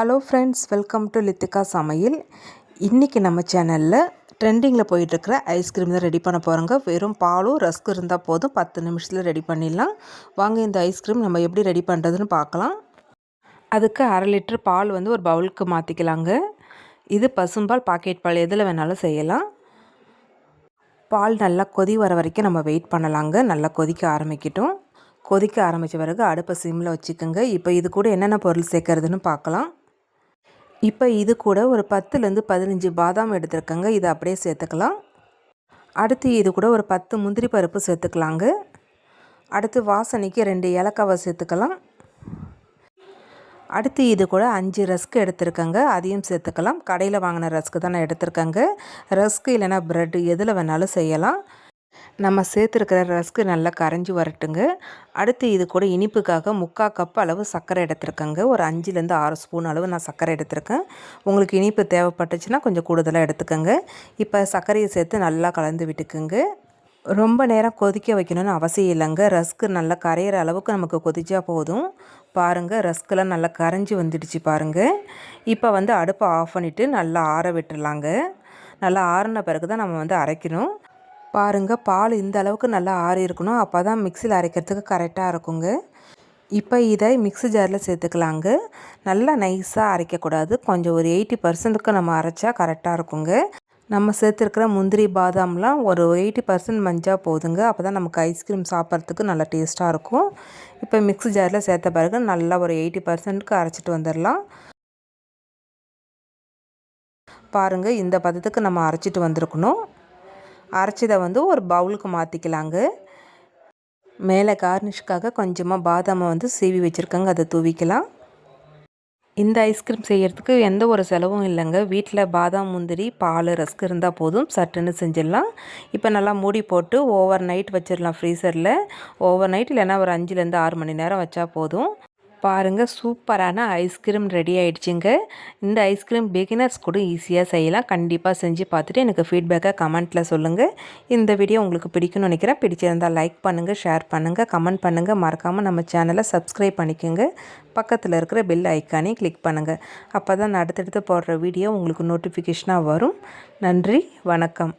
Hello friends, welcome to Lithika சமையல். இன்றைக்கி நம்ம சேனலில் ட்ரெண்டிங்கில் போயிட்டுருக்கிற ஐஸ்கிரீம் தான் ரெடி பண்ண போகிறோங்க. வெறும் பாலும் ரஸ்க் இருந்தால் போதும், 10 நிமிஷத்தில் ரெடி பண்ணிடலாம். வாங்க இந்த ஐஸ்கிரீம் நம்ம எப்படி ரெடி பண்ணுறதுன்னு பார்க்கலாம். அதுக்கு 1/2 லிட்டர் பால் வந்து ஒரு பவுலுக்கு மாற்றிக்கலாங்க. இது பசும்பால், பாக்கெட் பால் எதில் வேணாலும் செய்யலாம். பால் நல்லா கொதி வர வரைக்கும் நம்ம வெயிட் பண்ணலாங்க. நல்லா கொதிக்க ஆரம்பிக்கட்டும். கொதிக்க ஆரம்பித்த பிறகு அடுப்பை சிம்மில் வச்சுக்கோங்க. இப்போ இது கூட என்னென்ன பொருள் சேர்க்கறதுன்னு பார்க்கலாம். இப்போ இது கூட ஒரு 10லேருந்து 15 பாதாம் எடுத்துருக்கேங்க. இதை அப்படியே சேர்த்துக்கலாம். அடுத்து இது கூட ஒரு 10 முந்திரி பருப்பு சேர்த்துக்கலாங்க. அடுத்து வாசனைக்கு 2 ஏலக்காவை சேர்த்துக்கலாம். அடுத்து இது கூட 5 ரஸ்க் எடுத்துருக்கேங்க. அதையும் சேர்த்துக்கலாம். கடையில் வாங்கின ரஸ்க்கு தான் நான் எடுத்துருக்கேங்க. ரஸ்க்கு இல்லைனா ப்ரெட் எதில் வேணாலும் செய்யலாம். நம்ம சேர்த்துருக்கிற ரஸ்க்கு நல்லா கரைஞ்சி வரட்டுங்க. அடுத்து இது கூட இனிப்புக்காக 3/4 கப் அளவு சர்க்கரை எடுத்துருக்கேங்க. ஒரு 5லேருந்து 6 ஸ்பூன் அளவு நான் சர்க்கரை எடுத்துருக்கேன். உங்களுக்கு இனிப்பு தேவைப்பட்டுச்சுன்னா கொஞ்சம் கூடுதலாக எடுத்துக்கோங்க. இப்போ சர்க்கரையை சேர்த்து நல்லா கலந்து விட்டுக்குங்க. ரொம்ப நேரம் கொதிக்க வைக்கணும்னு அவசியம் இல்லைங்க. ரஸ்க்கு நல்லா கரையிற அளவுக்கு நமக்கு கொதிச்சா போதும். பாருங்கள், ரஸ்க்கெலாம் நல்லா கரைஞ்சி வந்துடுச்சு பாருங்கள். இப்போ வந்து அடுப்பை ஆஃப் பண்ணிவிட்டு நல்லா ஆற விட்டுடலாங்க. நல்லா ஆறின பிறகு தான் நம்ம வந்து அரைக்கணும். பாருங்கள், பால் இந்த அளவுக்கு நல்லா ஆறி இருக்கணும். அப்போ தான் மிக்சியில் அரைக்கிறதுக்கு கரெக்டாக இருக்குங்க. இப்போ இதை மிக்ஸி ஜாரில் சேர்த்துக்கலாங்க. நல்லா நைஸாக அரைக்கக்கூடாது. கொஞ்சம் ஒரு 80% நம்ம அரைச்சா கரெக்டாக இருக்குங்க. நம்ம சேர்த்துருக்கிற முந்திரி பாதாம்லாம் ஒரு 80% மஞ்சால் போதுங்க. அப்போ தான் நமக்கு ஐஸ்கிரீம் சாப்பிட்றதுக்கு நல்லா டேஸ்ட்டாக இருக்கும். இப்போ மிக்ஸி ஜாரில் சேர்த்த பிறகு நல்லா ஒரு 80%க்கு அரைச்சிட்டு வந்துடலாம். பாருங்கள், இந்த பதத்துக்கு நம்ம அரைச்சிட்டு வந்திருக்கணும். அரைச்சதை வந்து ஒரு பவுலுக்கு மாற்றிக்கலாங்க. மேலே கார்னிஷ்காக கொஞ்சமாக பாதாமை வந்து சீவி வச்சுருக்கேங்க, அதை தூவிக்கலாம். இந்த ஐஸ்கிரீம் செய்கிறதுக்கு எந்த ஒரு செலவும் இல்லைங்க. வீட்டில் பாதாம், முந்திரி, பால், ரஸ்க் இருந்தால் போதும், சட்டுன்னு செஞ்சிடலாம். இப்போ நல்லா மூடி போட்டு ஓவர் நைட் வச்சிடலாம் ஃப்ரீசரில். ஓவர் நைட் இல்லைன்னா ஒரு 5லேருந்து 6 மணி நேரம் வச்சா போதும். பாருங்கள், சூப்பரான ஐஸ்கிரீம் ரெடி ஆகிடுச்சிங்க. இந்த ஐஸ்கிரீம் பிகினர்ஸ் கூட ஈஸியாக செய்யலாம். கண்டிப்பாக செஞ்சு பார்த்துட்டு எனக்கு ஃபீட்பேக்கை கமெண்ட்டில் சொல்லுங்கள். இந்த வீடியோ உங்களுக்கு பிடிக்கும்னு நினைக்கிறேன். பிடிச்சிருந்தால் லைக் பண்ணுங்கள், ஷேர் பண்ணுங்கள், கமெண்ட் பண்ணுங்கள். மறக்காமல் நம்ம சேனலை சப்ஸ்கிரைப் பண்ணிக்கோங்க. பக்கத்தில் இருக்கிற பெல் ஐக்கானே கிளிக் பண்ணுங்கள். அப்போ தான் நான் அடுத்தடுத்து போடுற வீடியோ உங்களுக்கு நோட்டிஃபிகேஷனாக வரும். நன்றி, வணக்கம்.